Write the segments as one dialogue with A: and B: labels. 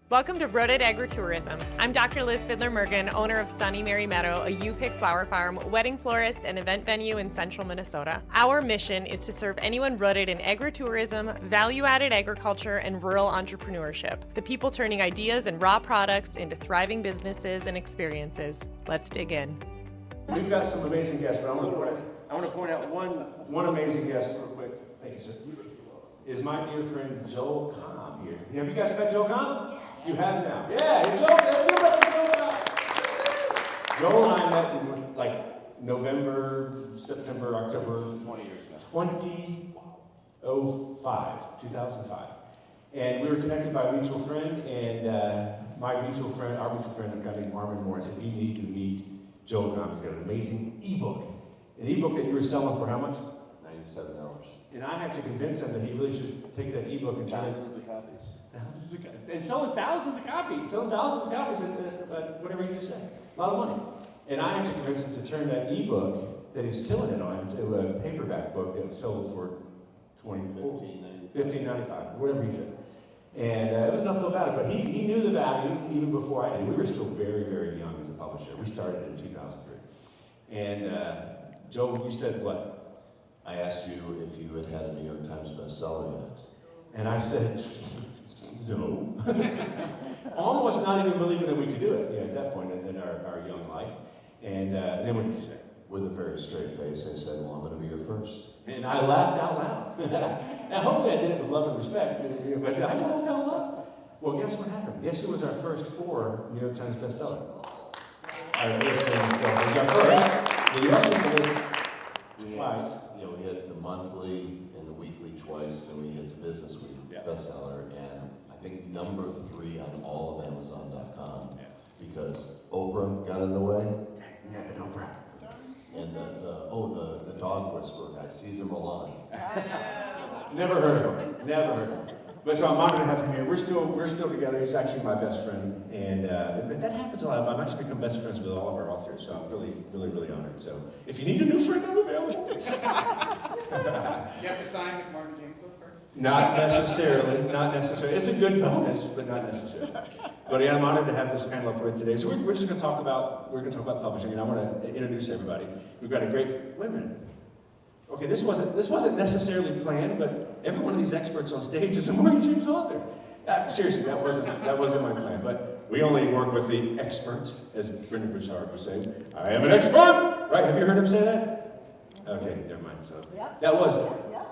A: Welcome to Rooted Agritourism. I'm Dr. Liz Fiedler Mergen, owner of Sunny Mary Meadow, a U-Pick flower farm, wedding florist, and event venue in central Minnesota. Our mission is to serve anyone rooted in agritourism, value-added agriculture, and rural entrepreneurship. The people turning ideas and raw products into thriving businesses and experiences. Let's dig in.
B: We've got some amazing guests, but I want to point out one amazing guest real quick. Thank you, sir. Is my dear friend Joel Cobb here. Have you guys met Joel Cobb? Yes. You have now. Yeah, Joel Cobb. Joel and I met in like November, September, October 2005. And we were connected by a mutual friend, and our mutual friend, a guy named Marvin Moore, said, you need to meet Joel Cobb. He's got an amazing ebook. An ebook that you were selling for how much?
C: $97.
B: And I had to convince him that he really should take that ebook and
C: Thousands of copies.
B: And selling thousands of copies, and whatever you just said, a lot of money. And I had to convince him to turn that ebook that he's killing it on into a paperback book that sold for $15.95, whatever he said. And it was nothing about it, but he knew the value even before I did. We were still very, very young as a publisher. We started in 2003. And Joe, you said what?
C: I asked you if you had had a New York Times bestseller yet.
B: And I said, no. Almost not even believing that we could do it at that point in our young life. And then what did you say?
C: With a very straight face, I said, well, I'm going to be your first.
B: And I laughed out loud. Now, hopefully I did it with love and respect, but I laughed out loud. Well, guess what happened? Guess who was our first 4 New York Times bestseller? Our first. The U.S. was twice.
C: We hit the monthly and the weekly twice, then we hit the business week bestseller, and I think number 3 on all of Amazon.com, because Oprah got in the way.
B: Yeah, Oprah.
C: And the dog whisperer guy, Caesar Milan.
B: Never heard of him. Never heard of him. But so I'm honored to have him here. We're still together. He's actually my best friend, and that happens a lot. I've actually become best friends with all of our authors, so I'm really, really, really honored. So if you need a new friend, I'm available.
D: You have to sign with Martin James first?
B: Not necessarily. Not necessarily. It's a good bonus, but not necessarily. But yeah, I'm honored to have this panel up with today. So we're just going to talk about publishing, and I want to introduce everybody. We've got a great. Wait a minute. Okay, this wasn't necessarily planned, but every one of these experts on stage is a Martin James author. Seriously, that wasn't my plan. But we only work with the experts, as Brendan Bouchard would say. I am an expert, right? Have you heard him say that? Okay, never mind. So that was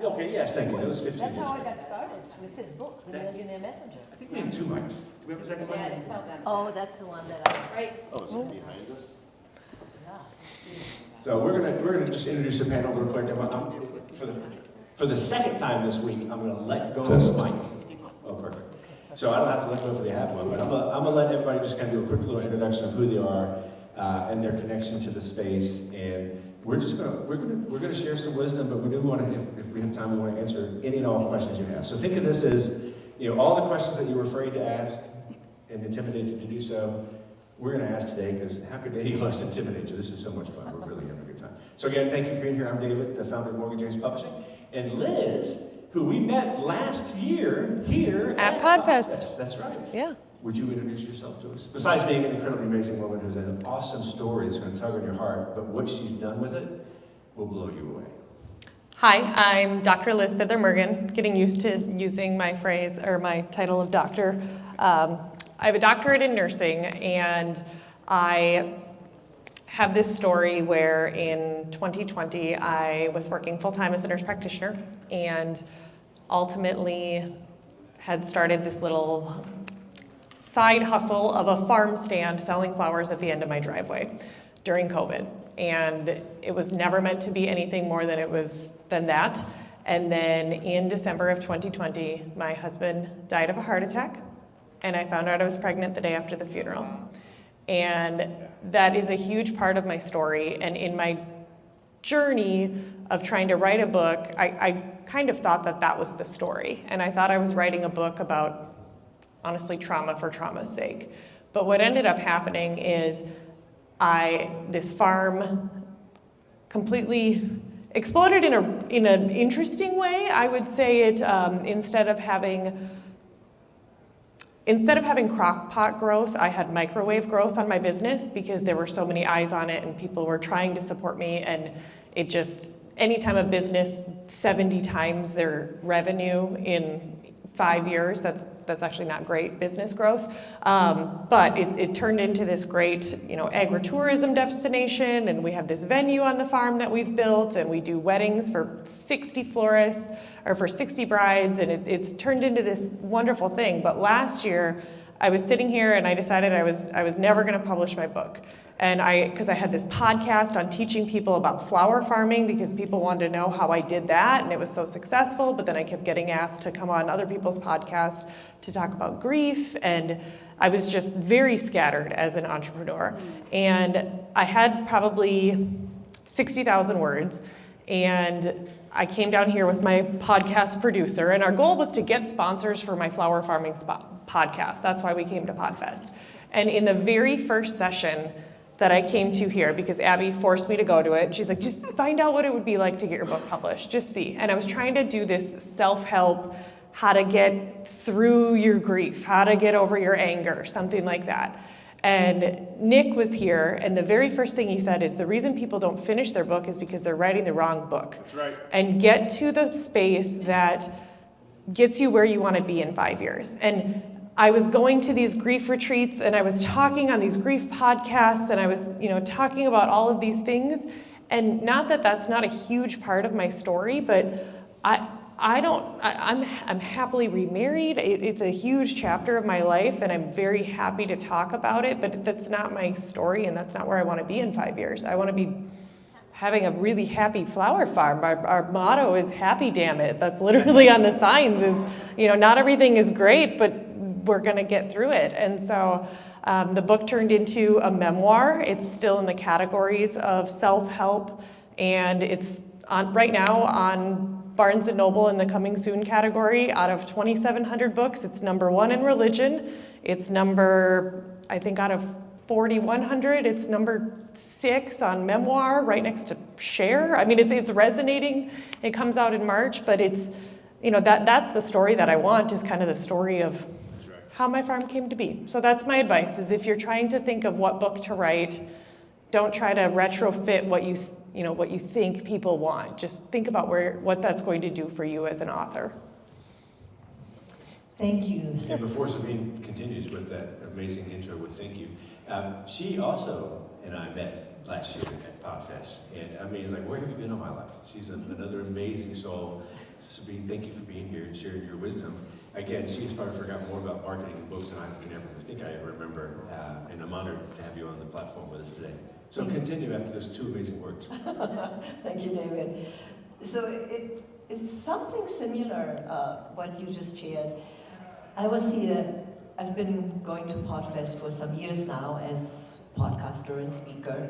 B: okay. Yes, thank you. That was 15
E: That's
B: years
E: how I
B: ago.
E: got started with his book, The Millionaire Messenger.
B: I think we have 2 mics. We have a second mic.
E: Oh, that's the one that I.
A: Right.
C: Oh, is it behind us?
B: So we're gonna just introduce the panel real quick. For the second time this week, I'm gonna let go of the mic. Oh, perfect. So I don't have to let go if they have one, but I'm gonna let everybody just kind of do a quick little introduction of who they are and their connection to the space. And we're gonna share some wisdom, but we do want to, if we have time, we want to answer any and all questions you have. So think of this as, all the questions that you were afraid to ask and intimidated to do so. We're going to ask today, because how could any of us intimidate you? This is so much fun. We're really having a good time. So again, thank you for being here. I'm David, the founder of Morgan James Publishing. And Liz, who we met last year here
A: At PodFest.
B: That's right.
A: Yeah.
B: Would you introduce yourself to us? Besides being an incredibly amazing woman who's an awesome story that's going to tug on your heart, but what she's done with it will blow you away.
A: Hi, I'm Dr. Liz Fiedler Mergen, getting used to using my phrase or my title of doctor. I have a doctorate in nursing, and I have this story where in 2020 I was working full-time as a nurse practitioner and ultimately had started this little side hustle of a farm stand selling flowers at the end of my driveway during COVID. And it was never meant to be anything more than that. And then in December of 2020, my husband died of a heart attack. And I found out I was pregnant the day after the funeral. And that is a huge part of my story. And in my journey of trying to write a book, I kind of thought that was the story. And I thought I was writing a book about, honestly, trauma for trauma's sake. But what ended up happening is this farm completely exploded in an interesting way. I would say it, instead of having instead of having crock pot growth, I had microwave growth on my business because there were so many eyes on it and people were trying to support me, and it just, anytime a business 70 times their revenue in 5 years, that's actually not great business growth. But it turned into this great, agritourism destination, and we have this venue on the farm that we've built, and we do weddings for 60 florists, or for 60 brides, and it's turned into this wonderful thing. But last year, I was sitting here and I decided I was never gonna publish my book. And because I had this podcast on teaching people about flower farming because people wanted to know how I did that, and it was so successful, but then I kept getting asked to come on other people's podcasts to talk about grief, and I was just very scattered as an entrepreneur. And I had probably 60,000 words, and I came down here with my podcast producer, and our goal was to get sponsors for my flower farming podcast. That's why we came to PodFest. And in the very first session that I came to here, because Abby forced me to go to it, she's like, just find out what it would be like to get your book published, just see. And I was trying to do this self-help, how to get through your grief, how to get over your anger, something like that. And Nick was here, and the very first thing he said is the reason people don't finish their book is because they're writing the wrong book.
B: That's right.
A: And get to the space that gets you where you want to be in 5 years. And I was going to these grief retreats, and I was talking on these grief podcasts, and I was, talking about all of these things. And not that that's not a huge part of my story, but I'm happily remarried. It's a huge chapter of my life, and I'm very happy to talk about it, but that's not my story, and that's not where I want to be in 5 years. I want to be having a really happy flower farm. Our motto is happy, damn it. That's literally on the signs is, not everything is great, but we're going to get through it. And so the book turned into a memoir. It's still in the categories of self-help, and it's right now on Barnes & Noble in the coming soon category. Out of 2,700 books, it's number 1 in religion. It's out of 4,100, it's number 6 on memoir, right next to share. I mean, it's resonating. It comes out in March, but it's, that's the story that I want, is kind of the story of how my farm came to be. So that's my advice, is if you're trying to think of what book to write, don't try to retrofit what you think people want. Just think about what that's going to do for you as an author.
E: Thank you.
B: And before Sabine continues with that amazing intro with thank you, she also and I met last year at PodFest. And I mean, it's like, where have you been all my life? She's another amazing soul. Sabine, thank you for being here and sharing your wisdom. Again, she's probably forgotten more about marketing and books than I think I ever remember. And I'm honored to have you on the platform with us today. So continue after those 2 amazing words.
E: Thank you, David. So it's something similar, what you just shared. I've been going to PodFest for some years now as podcaster and speaker.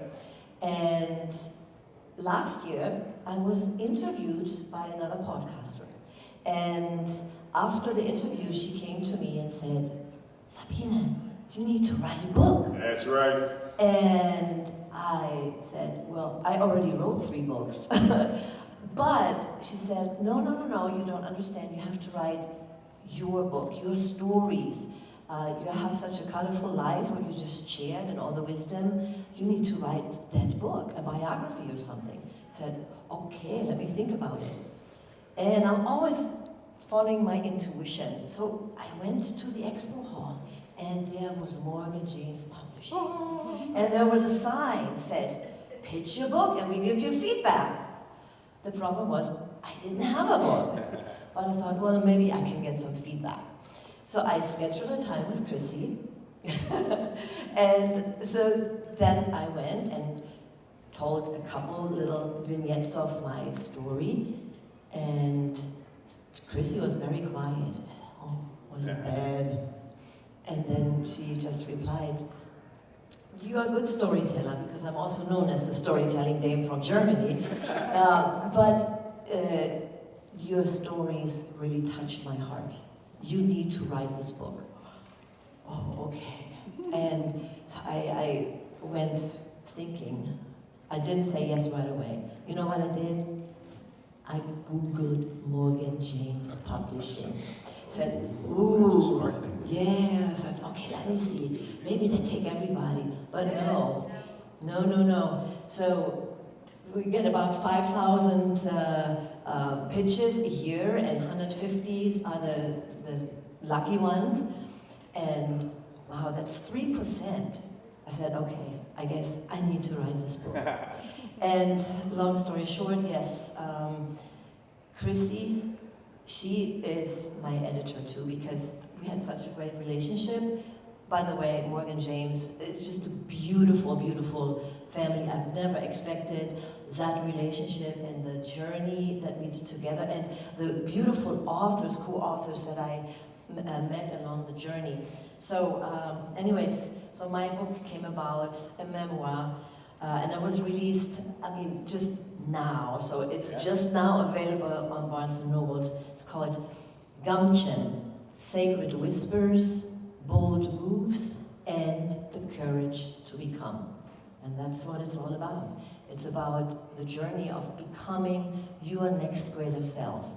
E: And last year, I was interviewed by another podcaster. And after the interview, she came to me and said, Sabine, you need to write a book.
B: That's right.
E: And I said, well, I already wrote 3 books. But she said, no, you don't understand. You have to write your book, your stories. You have such a colorful life, what you just shared, and all the wisdom. You need to write that book, a biography or something. I said, okay, let me think about it. And I'm always following my intuition. So I went to the expo hall, and there was Morgan James Publishing. And there was a sign that says, pitch your book and we give you feedback. The problem was, I didn't have a book. But I thought, well, maybe I can get some feedback. So I scheduled a time with Chrissy. And so then I went and told a couple little vignettes of my story. And Chrissy was very quiet. I said, oh, was it bad? And then she just replied, you are a good storyteller, because I'm also known as the storytelling dame from Germany. But your stories really touched my heart. You need to write this book. Oh, okay. And so I went thinking. I didn't say yes right away. You know what I did? I Googled Morgan James Publishing. Said, ooh, Yes, I thought, okay, let me see. Maybe they take everybody, but no. So we get about 5,000 pitches a year, and 150 are the lucky ones. And wow, that's 3%. I said, okay, I guess I need to write this book. And long story short, yes, Chrissy, she is my editor too, because we had such a great relationship. By the way, Morgan James is just a beautiful, beautiful family. I've never expected that relationship and the journey that we did together, and the beautiful authors, co-authors that I met along the journey. So anyways, so my book came about, a memoir, and it was released, just now. So it's just now available on Barnes & Nobles. It's called Gumption, Sacred Whispers, Bold Moves, and the Courage to Become. And that's what it's all about. It's about the journey of becoming your next greater self.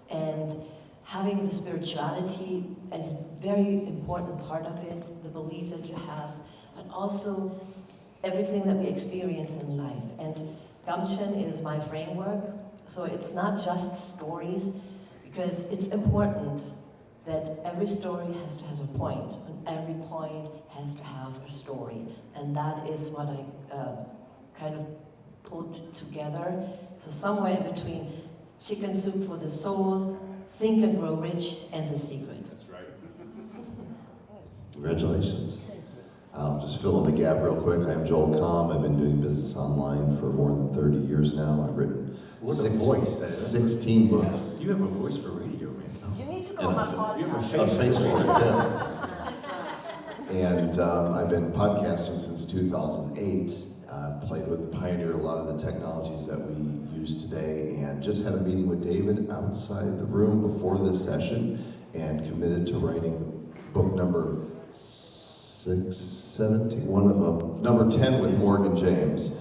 E: And having the spirituality as a very important part of it, the belief that you have, but also everything that we experience in life. And Gumption is my framework, so it's not just stories, because it's important that every story has to have a point, and every point has to have a story. And that is what I kind of put together. So somewhere in between Chicken Soup for the Soul, Think and Grow Rich, and The Secret.
B: That's right.
C: Congratulations. I'll just fill in the gap real quick. I am Joel Comm. I've been doing business online for more than 30 years now. I've written
B: What a voice that is.
C: 16 books.
B: You have a voice for radio, man.
E: You need to go on my
B: You have
E: podcast.
B: a
C: Of
B: face
C: Facebook,
B: for radio.
C: too. And I've been podcasting since 2008. Pioneered a lot of the technologies that we use today, and just had a meeting with David outside the room before this session, and committed to writing book number 17, one of them, number 10 with Morgan James,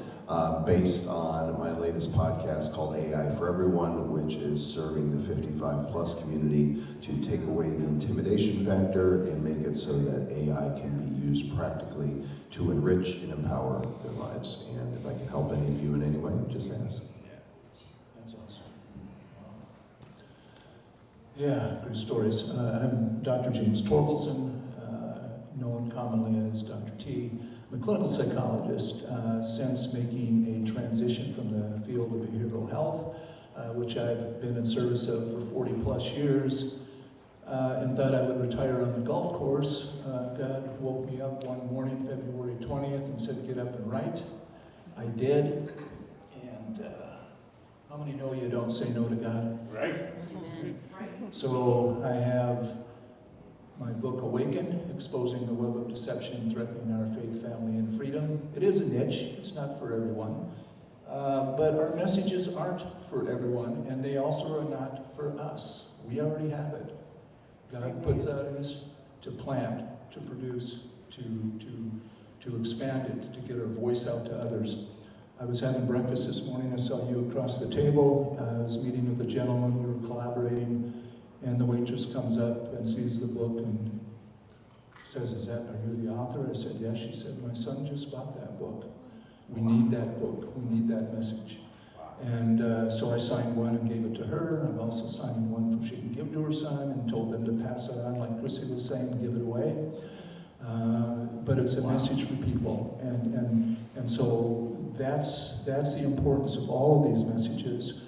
C: based on my latest podcast called AI for Everyone, which is serving the 55 plus community to take away the intimidation factor and make it so that AI can be used practically to enrich and empower their lives. And if I can help any of you in any way, just ask.
F: That's awesome. Yeah, good stories. I'm Dr. James Torkelson, known commonly as Dr. T. I'm a clinical psychologist, since making a transition from the field of behavioral health, which I've been in service of for 40 plus years, and thought I would retire on the golf course. God woke me up one morning, February 20th, and said, get up and write. I did, and how many know you don't say no to God?
B: Right.
F: So I have my book, Awaken, Exposing the Web of Deception Threatening Our Faith, Family, and Freedom. It is a niche, it's not for everyone. But our messages aren't for everyone, and they also are not for us. We already have it. God puts out in us to plant, to produce, to expand it, to get our voice out to others. I was having breakfast this morning, I saw you across the table. I was meeting with a gentleman, we were collaborating, and the waitress comes up and sees the book and says, are you the author? I said, yes. She said, my son just bought that book. We need that book, we need that message. And so I signed one and gave it to her. I'm also signing one she can give to her son, and told them to pass it on, like Chrissy was saying, give it away. But it's a message for people, and so that's the importance of all of these messages.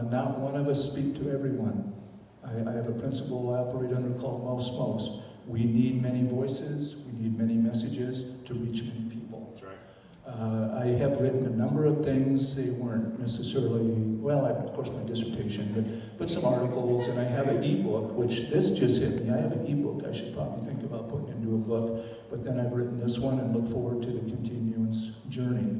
F: Not one of us speak to everyone. I have a principle I operate under called most. We need many voices, we need many messages to reach many people.
B: That's right.
F: I have written a number of things. They weren't necessarily, well, of course my dissertation, but some articles, and I have an ebook, which this just hit me. I have an ebook I should probably think about putting into a book, but then I've written this one and look forward to the continuance journey.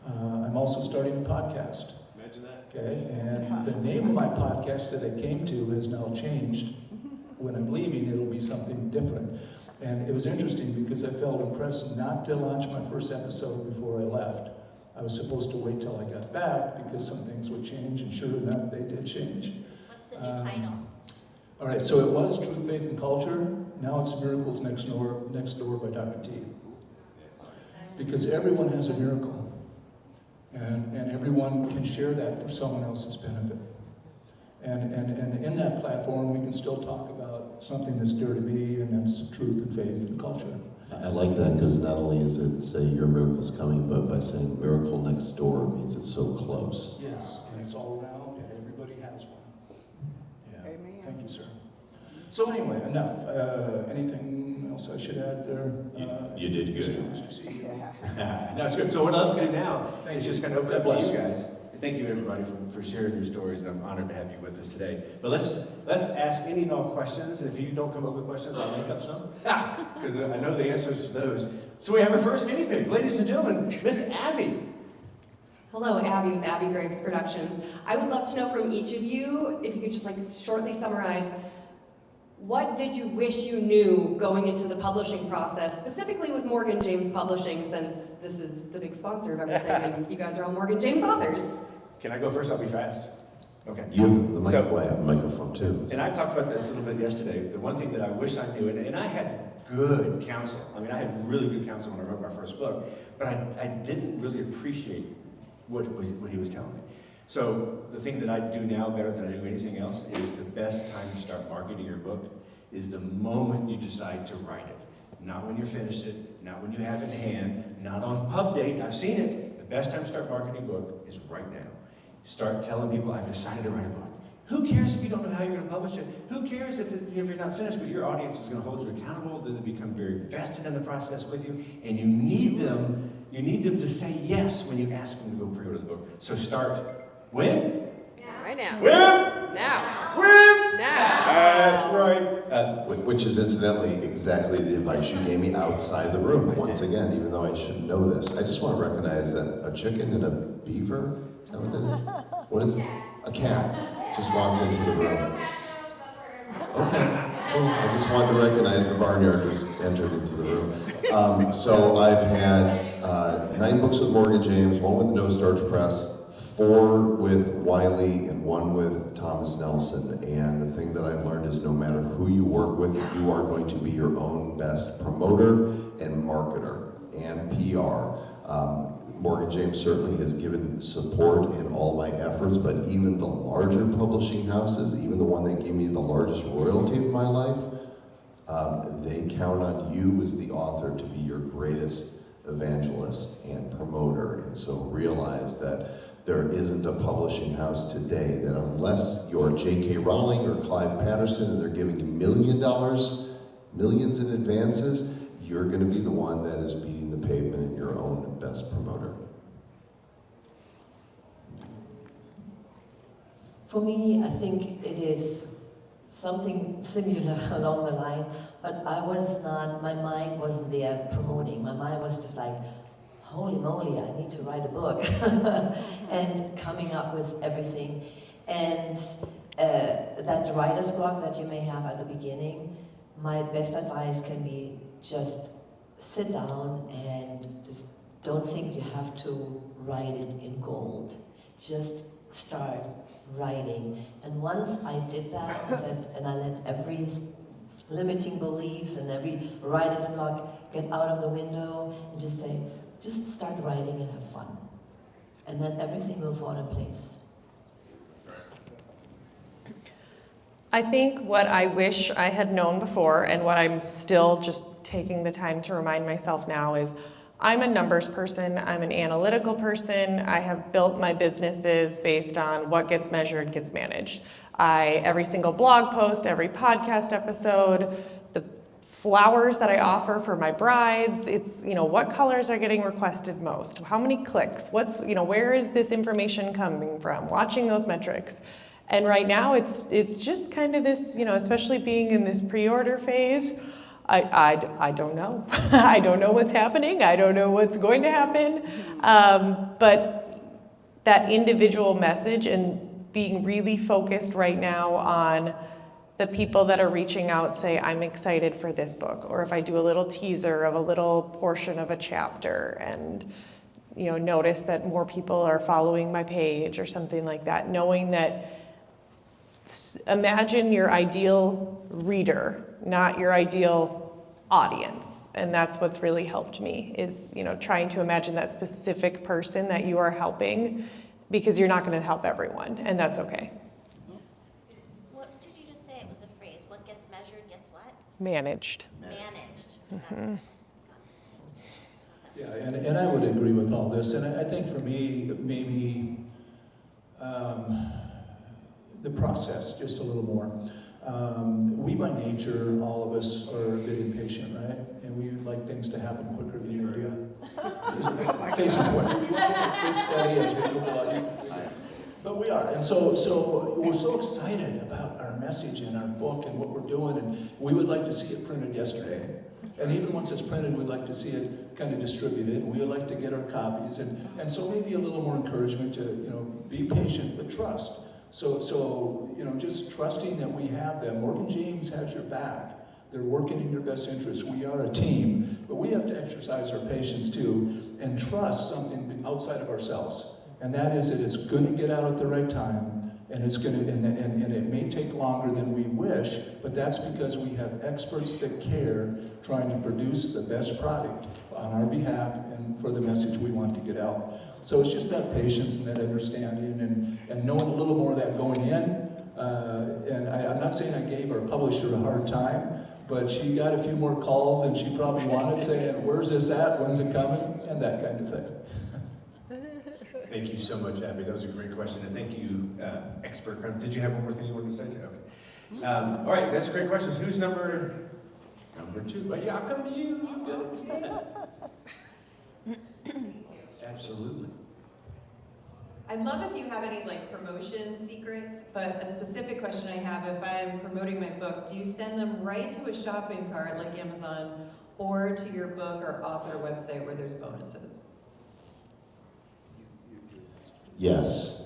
F: I'm also starting a podcast.
B: Imagine that.
F: Okay, and the name of my podcast that I came to has now changed. When I'm leaving, it'll be something different. And it was interesting because I felt impressed not to launch my first episode before I left. I was supposed to wait till I got back because some things would change, and sure enough, they did change.
G: What's the new title?
F: All right, so it was Truth, Faith, and Culture. Now it's Miracles Next Door by Dr. T. Because everyone has a miracle. And everyone can share that for someone else's benefit. And in that platform, we can still talk about something that's dear to me, and that's truth and faith and culture.
C: I like that because not only is it say your miracle's coming, but by saying miracle next door it means it's so close.
F: Yes, and it's all around, and everybody has one. Yeah.
D: Amen.
F: Thank you, sir. So anyway, enough. Anything else I should add there?
B: You did good.
F: Mr. CEO?
B: That's good. So what I'll do now
F: Thank
B: is
F: you.
B: just kind of open
F: God
B: up to
F: bless
B: you
F: you.
B: guys. Thank you, everybody, for sharing your stories, and I'm honored to have you with us today. But let's ask any and all questions. If you don't come up with questions, I'll make up some, because I know the answers to those. So we have our first guinea pig. Ladies and gentlemen, Miss Abby.
G: Hello, Abby with Abby Graves Productions. I would love to know from each of you, if you could just shortly summarize, what did you wish you knew going into the publishing process, specifically with Morgan James Publishing, since this is the big sponsor of everything, and you guys are all Morgan James authors?
B: Can I go first? I'll be fast. Okay.
C: You have the mic,
B: So-
C: well, I have a microphone too.
B: And I talked about this a little bit yesterday. The one thing that I wish I knew, and I had good counsel. I mean, I had really good counsel when I wrote my first book, but I didn't really appreciate what he was telling me. So the thing that I do now better than I do anything else is the best time to start marketing your book is the moment you decide to write it. Not when you're finished it, not when you have it in hand, not on pub date. I've seen it. The best time to start marketing a book is right now. Start telling people, I've decided to write a book. Who cares if you don't know how you're going to publish it? Who cares if you're not finished, but your audience is going to hold you accountable, then they become very vested in the process with you, and you need them to say yes when you ask them to go pre-order the book. So start when?
G: Right now.
B: When?
G: Now.
B: When?
G: Now.
B: That's right.
C: Which is incidentally exactly the advice you gave me outside the room. Once again, even though I should know this, I just want to recognize that a chicken and a beaver, is that what that is? What is it? A cat just walked into the room. Okay, cool. I just wanted to recognize the barnyard just entered into the room. So I've had 9 books with Morgan James, 1 with No Starch Press, 4 with Wiley, and 1 with Thomas Nelson. And the thing that I've learned is no matter who you work with, you are going to be your own best promoter and marketer and PR. Morgan James certainly has given support in all my efforts, but even the larger publishing houses, even the one that gave me the largest royalty of my life, they count on you as the author to be your greatest evangelist and promoter. And so realize that there isn't a publishing house today that unless you're J.K. Rowling or Clive Patterson and they're giving you millions in advances, you're going to be the one that is beating the pavement and your own best promoter.
E: For me, I think it is something similar along the line, but my mind wasn't there promoting. My mind was just like, holy moly, I need to write a book. And coming up with everything. And that writer's block that you may have at the beginning, my best advice can be just sit down and just don't think you have to write it in gold. Just start writing. And once I did that, and I let every limiting beliefs and every writer's block get out of the window and just say, just start writing and have fun. And then everything will fall in place.
A: I think what I wish I had known before, and what I'm still just taking the time to remind myself now, is I'm a numbers person, I'm an analytical person, I have built my businesses based on what gets measured gets managed. Every single blog post, every podcast episode, the flowers that I offer for my brides, it's, what colors are getting requested most, how many clicks, where is this information coming from, watching those metrics. And right now it's just kind of this, especially being in this pre-order phase, I don't know. I don't know what's happening. I don't know what's going to happen. But that individual message and being really focused right now on the people that are reaching out, say, I'm excited for this book. Or if I do a little teaser of a little portion of a chapter and, notice that more people are following my page or something like that, knowing that imagine your ideal reader, not your ideal audience. And that's what's really helped me is, trying to imagine that specific person that you are helping, because you're not going to help everyone, and that's okay.
H: What did you just say? It was a phrase. What gets measured gets what?
A: Managed.
H: Managed.
A: Mhm.
F: Yeah, and I would agree with all this, and I think for me, maybe the process just a little more. We by nature, all of us are a bit impatient, right? And we like things to happen quicker than they do. Case in point, case study as we move along. But we are, and so we're so excited about our message and our book and what we're doing, and we would like to see it printed yesterday. And even once it's printed, we'd like to see it kind of distributed, and we would like to get our copies, and so maybe a little more encouragement to, be patient, but trust. So just trusting that we have them. Morgan James has your back. They're working in your best interest. We are a team, but we have to exercise our patience too, and trust something outside of ourselves. And that is that it's going to get out at the right time, and it's going to, and it may take longer than we wish, but that's because we have experts that care, trying to produce the best product on our behalf and for the message we want to get out. So it's just that patience and that understanding and knowing a little more of that going in. And I'm not saying I gave our publisher a hard time, but she got a few more calls than she probably wanted, saying, "Where's this at? When's it coming?" And that kind of thing.
B: Thank you so much, Abby. That was a great question, and thank you, expert. Did you have one more thing you wanted to say? Okay. All right, that's great questions. Who's number 2? Well, yeah, I'll come to you. You go. Absolutely.
I: I'd love if you have any promotion secrets, but a specific question I have, if I'm promoting my book, do you send them right to a shopping cart like Amazon, or to your book or author website where there's bonuses?
C: Yes.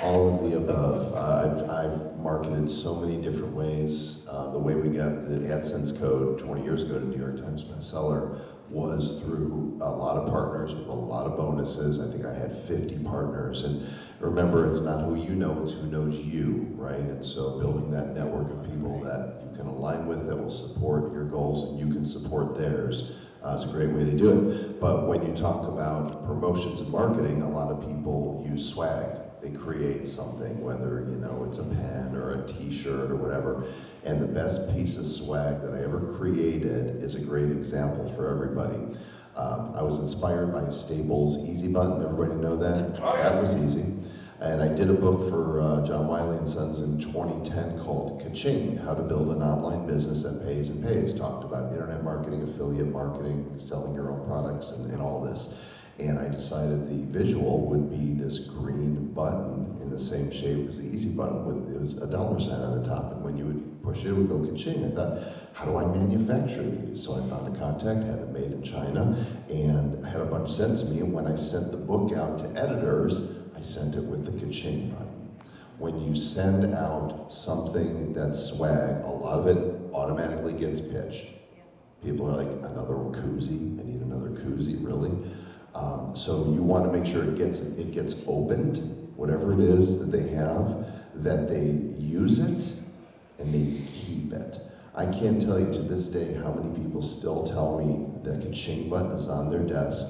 C: All of the above. I've marketed so many different ways. The way we got the AdSense code 20 years ago to New York Times bestseller was through a lot of partners with a lot of bonuses. I think I had 50 partners. And remember, it's not who you know, it's who knows you, right? And so building that network of people that you can align with, that will support your goals and you can support theirs, is a great way to do it. But when you talk about promotions and marketing, a lot of people use swag. They create something, whether it's a pen or a t-shirt or whatever. And the best piece of swag that I ever created is a great example for everybody. I was inspired by Staples Easy Button. Everybody know that?
B: Oh, yeah.
C: That was easy. And I did a book for John Wiley & Sons in 2010 called Ka-Ching, How to Build an Online Business That Pays and Pays. Talked about internet marketing, affiliate marketing, selling your own products, and all this. And I decided the visual would be this green button in the same shape as the Easy Button. It was a $ sign on the top, and when you would push it would go Ka-Ching. I thought, how do I manufacture these? So I found a contact, had it made in China, and I had a bunch sent to me. And when I sent the book out to editors, I sent it with the Ka-Ching button. When you send out something that's swag, a lot of it automatically gets pitched. People are like, another koozie? I need another koozie, really? So you want to make sure it gets opened, whatever it is that they have, that they use it and they keep it. I can't tell you to this day how many people still tell me the Ka-Ching button is on their desk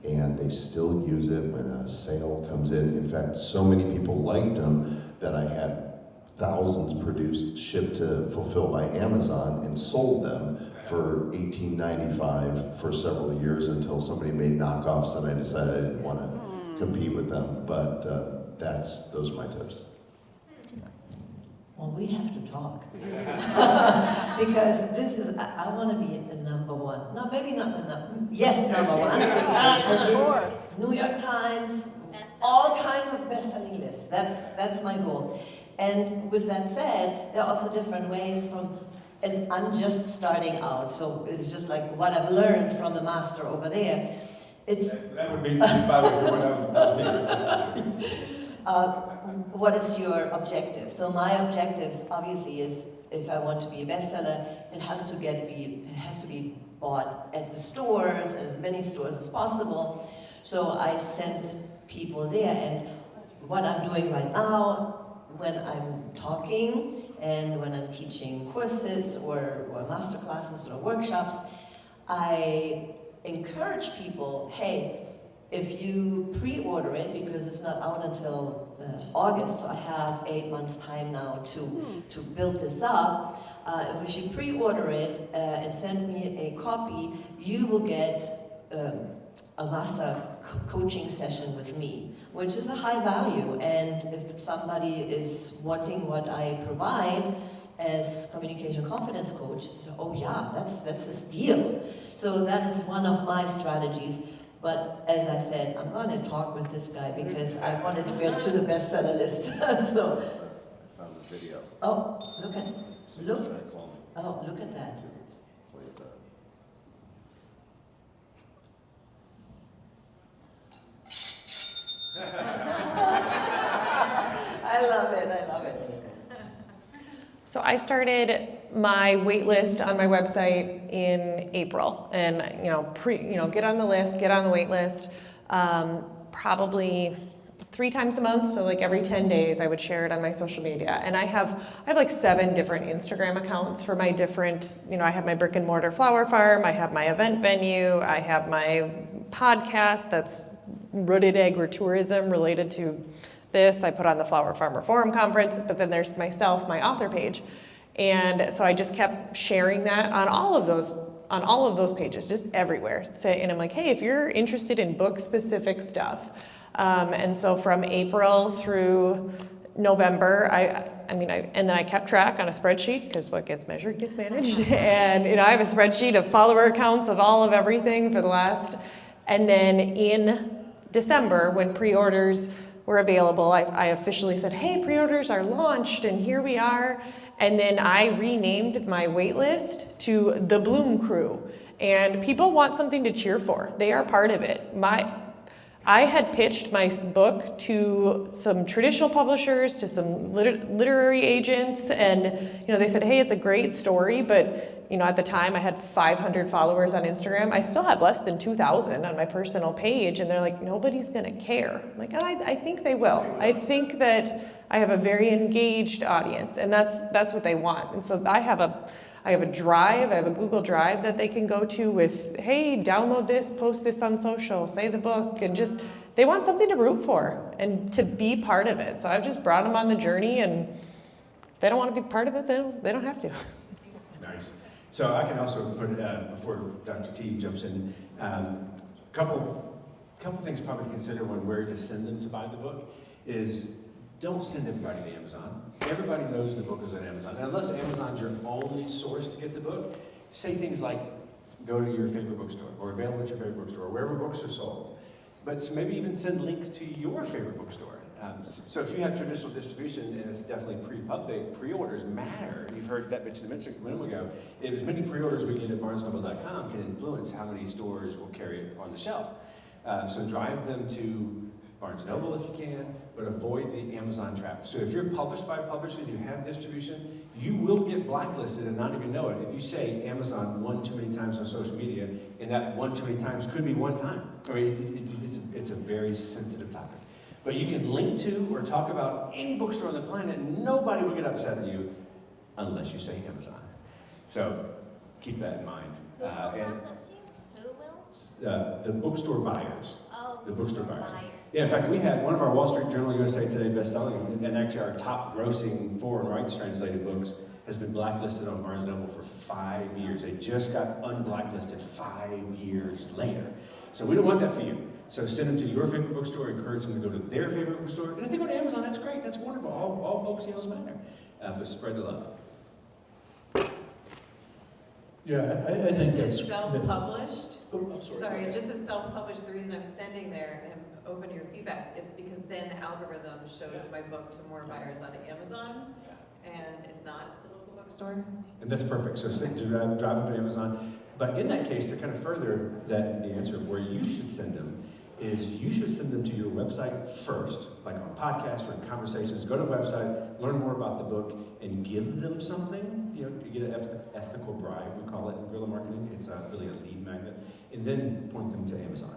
C: and they still use it when a sale comes in. In fact, so many people liked them that I had thousands produced, shipped to fulfill by Amazon, and sold them for $18.95 for several years until somebody made knockoffs and I decided I didn't want to compete with them. But those are my tips.
E: Well, we have to talk. Because this is, I want to be the number one. No, maybe not the number, yes, number one. New York Times, all kinds of best-selling lists. That's my goal. And with that said, there are also different ways and I'm just starting out, so it's just like what I've learned from the master over there.
B: That would be, by the way, that was me.
E: What is your objective? So my objectives obviously is, if I want to be a bestseller, it has to be bought at the stores, as many stores as possible. So I sent people there, and what I'm doing right now, when I'm talking and when I'm teaching courses or master classes or workshops, I encourage people, hey, if you pre-order it, because it's not out until August, so I have 8 months time now to build this up. If you pre-order it and send me a copy, you will get a master coaching session with me, which is a high value. And if somebody is wanting what I provide as communication confidence coach, so, oh yeah, that's a steal. So that is one of my strategies. But as I said, I'm going to talk with this guy because I wanted to get to the bestseller list. So,
C: I found the video.
E: oh, look at that.
C: Play it back.
E: I love it.
A: So I started my wait list on my website in April, and get on the list, get on the wait list, probably 3 times a month. So like every 10 days, I would share it on my social media. And I have like 7 different Instagram accounts for my different. I have my brick and mortar flower farm, I have my event venue, I have my podcast that's Rooted Agritourism related to this. I put on the Flower Farmer Forum Conference, but then there's myself, my author page. And so I just kept sharing that on all of those pages, just everywhere. And I'm like, hey, if you're interested in book-specific stuff. And so from April through November, and then I kept track on a spreadsheet, because what gets measured gets managed. And I have a spreadsheet of follower accounts of all of everything for the last. And then in December, when pre-orders were available, I officially said, hey, pre-orders are launched, and here we are. And then I renamed my wait list to the Bloom Crew. And people want something to cheer for. They are part of it. I had pitched my book to some traditional publishers, to some literary agents, and they said, hey, it's a great story, but at the time I had 500 followers on Instagram. I still have less than 2,000 on my personal page, and they're like, nobody's gonna care. I'm like, I think they will. I think that I have a very engaged audience, and that's what they want. And so I have a drive, I have a Google Drive that they can go to with, hey, download this, post this on social, say the book, and just, they want something to root for and to be part of it. So I've just brought them on the journey, and if they don't want to be part of it, they don't have to.
B: Nice. So I can also put, before Dr. T jumps in, couple things probably to consider when where to send them to buy the book is, don't send everybody to Amazon. Everybody knows the book is on Amazon. And unless Amazon's your only source to get the book, say things like, go to your favorite bookstore, or available at your favorite bookstore, or wherever books are sold. But so maybe even send links to your favorite bookstore. So if you have traditional distribution, and it's definitely pre-orders matter. You've heard that mentioned a minute ago. As many pre-orders we get at barnesnoble.com can influence how many stores will carry it on the shelf. So drive them to Barnes & Noble if you can, but avoid the Amazon trap. So if you're published by a publisher and you have distribution, you will get blacklisted and not even know it. If you say Amazon one too many times on social media, and that one too many times could be one time. I mean, it's a very sensitive topic. But you can link to or talk about any bookstore on the planet, and nobody will get upset at you unless you say Amazon. So keep that in mind.
H: Who will blacklist you? Who will?
B: The bookstore buyers.
H: Oh,
B: The bookstore buyers.
H: buyers.
B: Yeah, in fact, we had one of our Wall Street Journal USA Today bestselling, and actually our top grossing foreign rights translated books has been blacklisted on Barnes & Noble for 5 years. They just got unblacklisted 5 years later. So we don't want that for you. So send them to your favorite bookstore, encourage them to go to their favorite bookstore. And if they go to Amazon, that's great, that's wonderful. All book sales matter. But spread the love.
F: Yeah, I think that's...
I: Self-published?
F: Oh, I'm
I: Sorry, just as self-published, the reason I'm sending there and I'm open to your feedback is because then the algorithm shows my book to more buyers on Amazon, and it's not at the local bookstore.
B: And that's perfect. So drive up to Amazon. But in that case, to kind of further the answer of where you should send them, is you should send them to your website first, like on podcasts or in conversations. Go to the website, learn more about the book, and give them something. You get an ethical bribe, we call it in guerrilla marketing. It's really a lead magnet. And then point them to Amazon.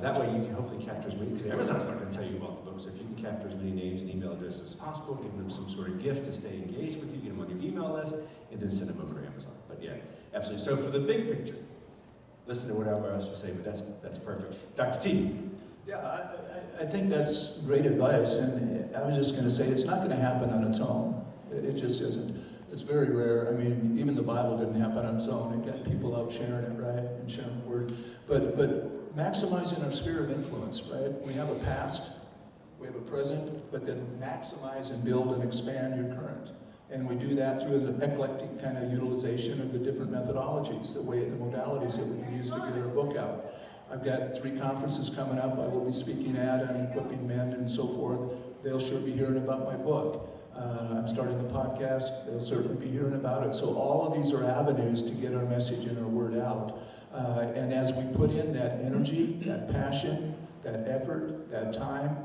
B: That way you can hopefully capture as many, because Amazon's not going to tell you about the book. books. If you can capture as many names and email addresses as possible, give them some sort of gift to stay engaged with you, get them on your email list, and then send them over to Amazon. But yeah, absolutely. So for the big picture, listen to whatever else you say, but that's perfect. Dr. T.
F: Yeah, I think that's great advice, and I was just going to say it's not going to happen on its own. It just isn't. It's very rare. I mean, even the Bible didn't happen on its own. It got people out sharing it, right, and sharing the word. But maximizing our sphere of influence, right? We have a past, we have a present, but then maximize and build and expand your current. And we do that through an eclectic kind of utilization of the different methodologies, the modalities that we can use to get our book out. I've got 3 conferences coming up I will be speaking at on equipping men and so forth. They'll sure be hearing about my book. I'm starting the podcast. They'll certainly be hearing about it. So all of these are avenues to get our message and our word out. And as we put in that energy, that passion, that effort, that time,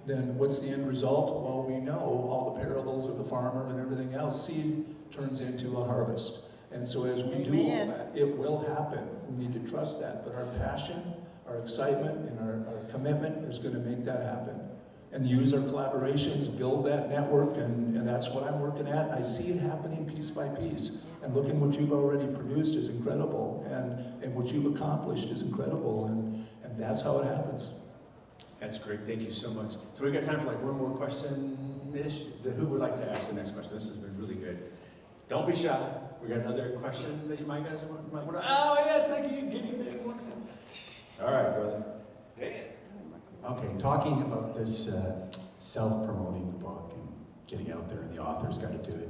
F: then what's the end result? Well, we know all the parables of the farmer and everything else. Seed turns into a harvest. And so as we do all that, it will happen. We need to trust that. But our passion, our excitement, and our commitment is going to make that happen. And use our collaborations, build that network, and that's what I'm working at. I see it happening piece by piece. And looking what you've already produced is incredible. And what you've accomplished is incredible. And that's how it happens.
B: That's great. Thank you so much. So we got time for like one more question-ish. Who would like to ask the next question? This has been really good. Don't be shy. We got another question that you might want to. Oh yes, thank you. All right, brother.
J: Okay, talking about this self-promoting the book and getting out there, and the author's got to do it.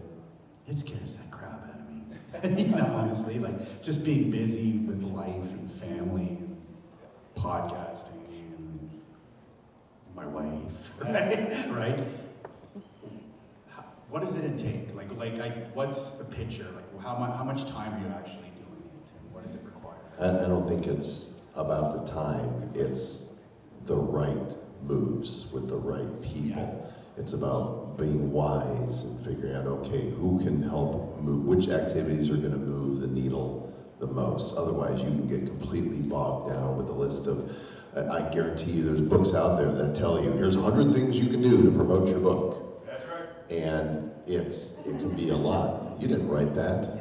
J: It scares that crap out of me. You know, honestly, like just being busy with life and family, and podcasting, and my wife, right? What does it intake? What's the picture? Like, how much time are you actually doing it, and what does it require?
C: I don't think it's about the time, it's the right moves with the right people. It's about being wise and figuring out, okay, who can help move, which activities are going to move the needle the most. Otherwise, you can get completely bogged down with a list of, I guarantee you there's books out there that tell you, here's 100 things you can do to promote your book.
B: That's right.
C: And it can be a lot. You didn't write that.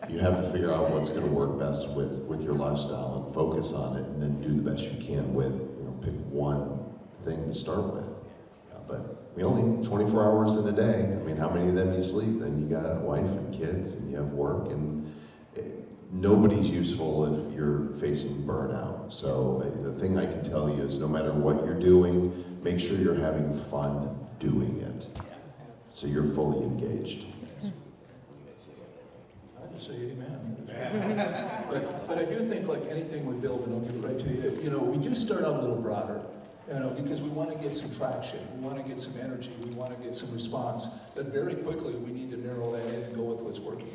C: You have to figure out what's going to work best with your lifestyle and focus on it, and then do the best you can with, pick one thing to start with. But we only 24 hours in a day. I mean, how many of them you sleep? Then you got a wife and kids, and you have work, and nobody's useful if you're facing burnout. So the thing I can tell you is no matter what you're doing, make sure you're having fun doing it. So you're fully engaged.
F: Say amen. But I do think, like anything we build, and I'll give it right to you, we do start out a little broader, because we want to get some traction, we want to get some energy, we want to get some response. But very quickly, we need to narrow that in and go with what's working.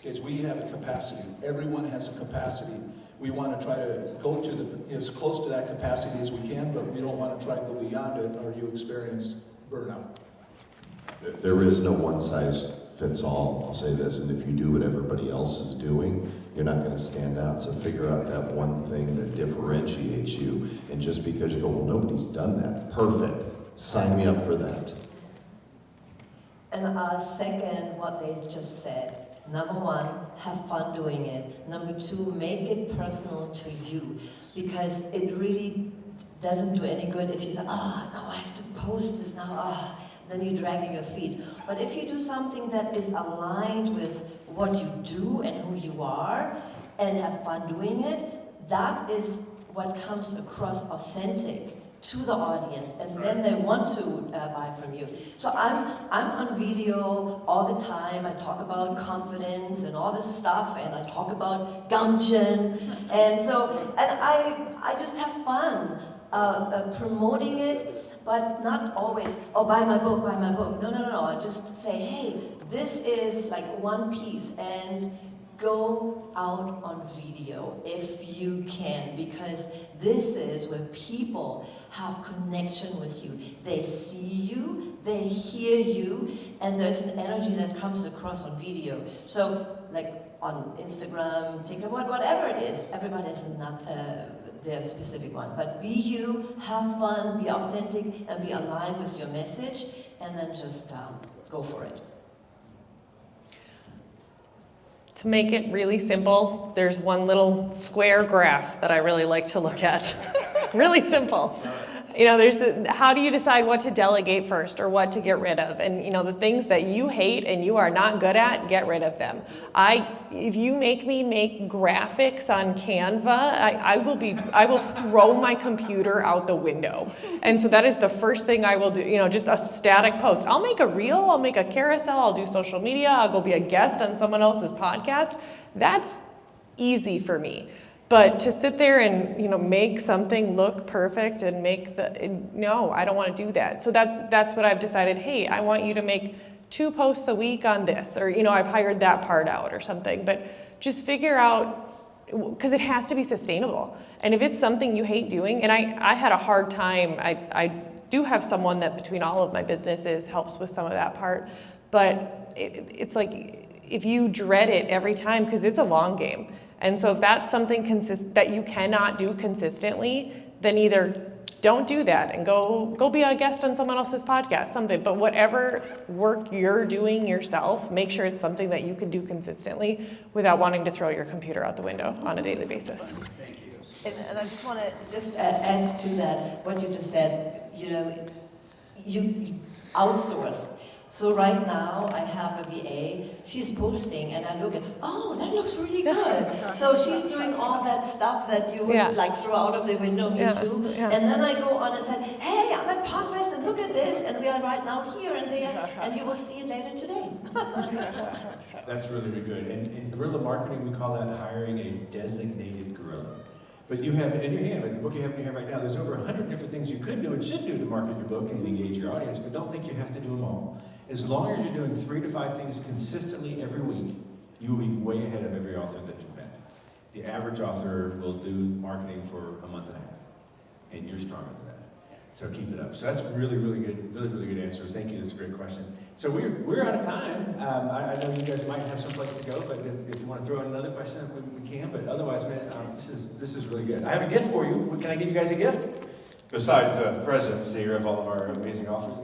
F: Because we have a capacity. Everyone has a capacity. We want to try to go to as close to that capacity as we can, but we don't want to try to go beyond it, or you experience burnout.
C: There is no one size fits all. I'll say this, and if you do what everybody else is doing, you're not going to stand out. So figure out that one thing that differentiates you. And just because you go, well, nobody's done that. Perfect. Sign me up for that.
E: And second, what they just said. Number 1, have fun doing it. Number 2, make it personal to you. Because it really doesn't do any good if you say, no, I have to post this now. Then you're dragging your feet. But if you do something that is aligned with what you do and who you are, and have fun doing it, that is what comes across authentic to the audience, and then they want to buy from you. So I'm on video all the time. I talk about confidence and all this stuff, and I talk about gumption, and I just have fun promoting it. But not always, buy my book, buy my book. No. I just say, hey, this is like one piece, and go out on video if you can, because this is where people have connection with you. They see you, they hear you, and there's an energy that comes across on video. So, like, on Instagram, TikTok, whatever it is. Everybody has their specific one. But be you, have fun, be authentic, and be aligned with your message, and then just go for it.
A: To make it really simple, there's one little square graph that I really like to look at. Really simple. You know, there's how do you decide what to delegate first or what to get rid of? And you know, the things that you hate and you are not good at, get rid of them. If you make me make graphics on Canva, I will throw my computer out the window. And so that is the first thing I will do, you know, just a static post. I'll make a reel, I'll make a carousel, I'll do social media, I'll go be a guest on someone else's podcast. That's easy for me. But to sit there and, you know, make something look perfect and no, I don't want to do that. So that's what I've decided. Hey, I want you to make 2 posts a week on this, or, you know, I've hired that part out or something. But just figure out, because it has to be sustainable. And if it's something you hate doing, and I had a hard time, I do have someone that between all of my businesses helps with some of that part, but it's like, if you dread it every time, because it's a long game. And so if that's something that you cannot do consistently, then either don't do that and go be a guest on someone else's podcast, something. But whatever work you're doing yourself, make sure it's something that you can do consistently without wanting to throw your computer out the window on a daily basis.
J: Thank you.
E: And I just want to add to that, what you just said, you know, you outsource. So right now I have a VA, she's posting and I look at, oh, that looks really good. So she's doing all that stuff that you would like throw out of the window, me too. Yeah. And then I go on and say, hey, I'm at PodFest and look at this, and we are right now here and there, and you will see it later today.
B: That's really, really good. And in guerrilla marketing, we call that hiring a designated guerrilla. But you have in your hand, the book you have in your hand right now, there's over 100 different things you could do and should do to market your book and engage your audience, but don't think you have to do them all. As long as you're doing 3 to 5 things consistently every week, you will be way ahead of every author that you've met. The average author will do marketing for a month and a half, and you're stronger than that. So keep it up. So that's really, really good, really good answers. Thank you. That's a great question. So we're out of time. I know you guys might have some place to go, but if you want to throw in another question, we can. But otherwise, man, this is really good. I have a gift for you. Can I give you guys a gift? Besides the presents here of all of our amazing authors.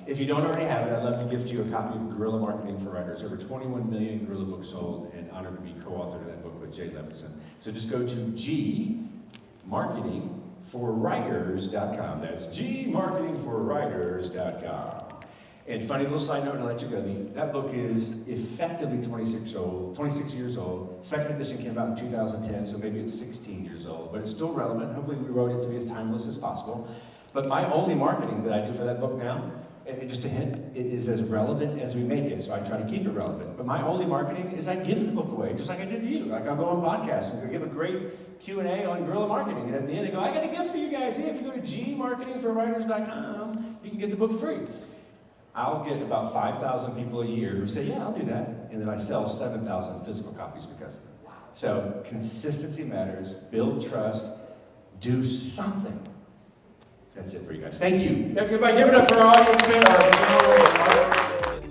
B: If you don't already have it, I'd love to gift you a copy of Guerrilla Marketing for Writers. Over 21 million guerrilla books sold, and honored to be co-author of that book with Jay Levinson. So just go to gmarketingforwriters.com. That's gmarketingforwriters.com. And funny little side note, and I'll let you go. That book is effectively 26 years old. Second edition came out in 2010, so maybe it's 16 years old, but it's still relevant. Hopefully we wrote it to be as timeless as possible. But my only marketing that I do for that book now, and just a hint, it is as relevant as we make it, so I try to keep it relevant. But my only marketing is I give the book away, just like I did to you. Like I'll go on podcasts and give a great Q&A on guerrilla marketing, and at the end I go, I got a gift for you guys. Hey, if you go to gmarketingforwriters.com, you can get the book free. I'll get about 5,000 people a year who say, yeah, I'll do that. And then I sell 7,000 physical copies because of it. So consistency matters, build trust, do something. That's it for you guys. Thank you. Everybody give it up for our audience member.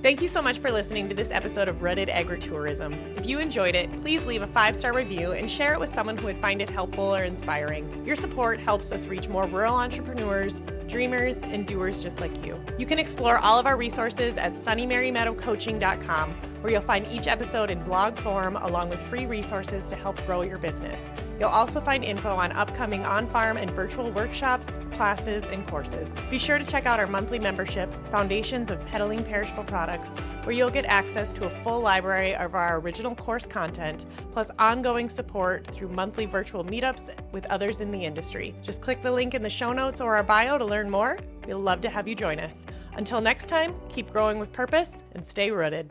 A: Thank you so much for listening to this episode of Rooted Agritourism. If you enjoyed it, please leave a 5-star review and share it with someone who would find it helpful or inspiring. Your support helps us reach more rural entrepreneurs, dreamers, and doers just like you. You can explore all of our resources at sunnymarymeadowcoaching.com, where you'll find each episode in blog form along with free resources to help grow your business. You'll also find info on upcoming on-farm and virtual workshops, classes, and courses. Be sure to check out our monthly membership, Foundations of Peddling Perishable Products, where you'll get access to a full library of our original course content, plus ongoing support through monthly virtual meetups with others in the industry. Just click the link in the show notes or our bio to learn more. We'd love to have you join us. Until next time, keep growing with purpose and stay rooted.